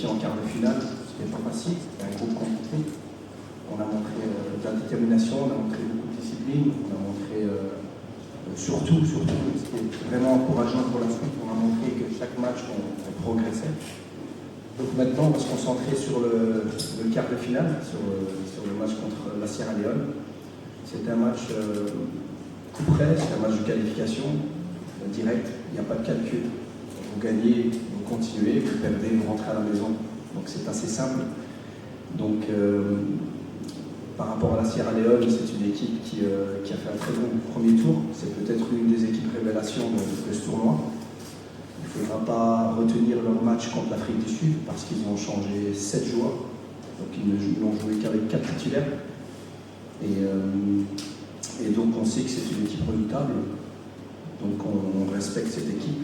qualifié en quart de finale, ce n'est pas facile, c'est un groupe compliqué. On a montré de la détermination, on a montré beaucoup de discipline, on a montré surtout, ce qui est vraiment encourageant pour la suite, on a montré que chaque match on progressait. Donc maintenant on va se concentrer sur le quart de finale, sur le match contre la Sierra Leone. C'est un match coup près, c'est un match de qualification direct, il n'y a pas de calcul. Vous gagnez, vous continuez, vous perdez, vous rentrez à la maison. Donc c'est assez simple. Donc par rapport à la Sierra Leone, c'est une équipe qui a fait un très bon premier tour. C'est peut-être une des équipes révélations de ce tournoi. Il ne faudra pas retenir leur match contre l'Afrique du Sud parce qu'ils ont changé 7 joueurs. Donc ils n'ont joué qu'avec 4 titulaires. Et donc on sait que c'est une équipe redoutable. Donc on respecte cette équipe.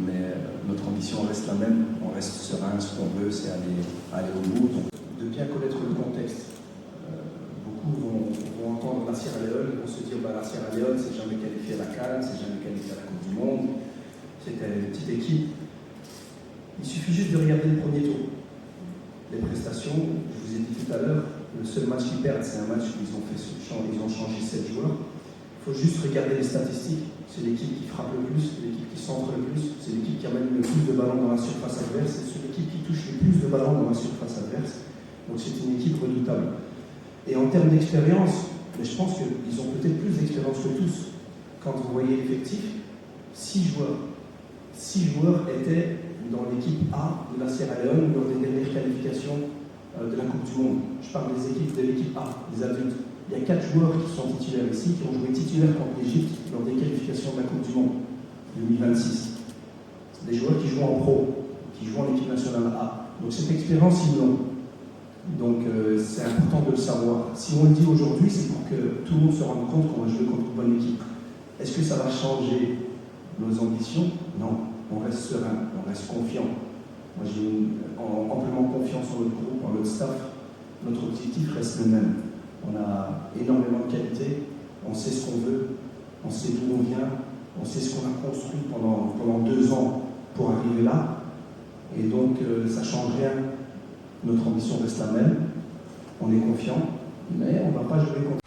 Mais notre ambition reste la même, on reste serein, ce qu'on veut c'est aller au bout. Donc, de bien connaître le contexte. Beaucoup vont entendre la Sierra Leone, vont se dire la Sierra Leone c'est jamais qualifié à la CAN, c'est jamais qualifié à la Coupe du Monde, c'était une petite équipe. Il suffit juste de regarder le premier tour. Les prestations, je vous ai dit tout à l'heure, le seul match qu'ils perdent c'est un match où ils ont changé 7 joueurs. Il faut juste regarder les statistiques. C'est l'équipe qui frappe le plus, c'est l'équipe qui centre le plus, c'est l'équipe qui amène le plus de ballons dans la surface adverse, c'est l'équipe qui touche le plus de ballons dans la surface adverse. Donc c'est une équipe redoutable. Et en termes d'expérience, je pense qu'ils ont peut-être plus d'expérience que tous. Quand vous voyez l'effectif, 6 joueurs. 6 joueurs étaient dans l'équipe A de la Sierra Leone lors des dernières qualifications de la Coupe du Monde. Je parle des équipes de l'équipe A, des adultes. Il y a 4 joueurs qui sont titulaires ici, qui ont joué titulaires contre l'Égypte lors des qualifications de la Coupe du Monde 2026. C'est des joueurs qui jouent en pro, qui jouent en équipe nationale A. Donc cette expérience, ils l'ont. Donc c'est important de le savoir. Si on le dit aujourd'hui, c'est pour que tout le monde se rende compte qu'on va jouer contre une bonne équipe. Est-ce que ça va changer nos ambitions? Non. On reste serein, on reste confiant. Moi j'ai amplement confiance en notre groupe, en notre staff. Notre objectif reste le même. On a énormément de qualité, on sait ce qu'on veut, on sait d'où on vient, on sait ce qu'on a construit pendant 2 ans pour arriver là. Et donc ça ne change rien. Notre ambition reste la même. On est confiant, mais on ne va pas jouer contre.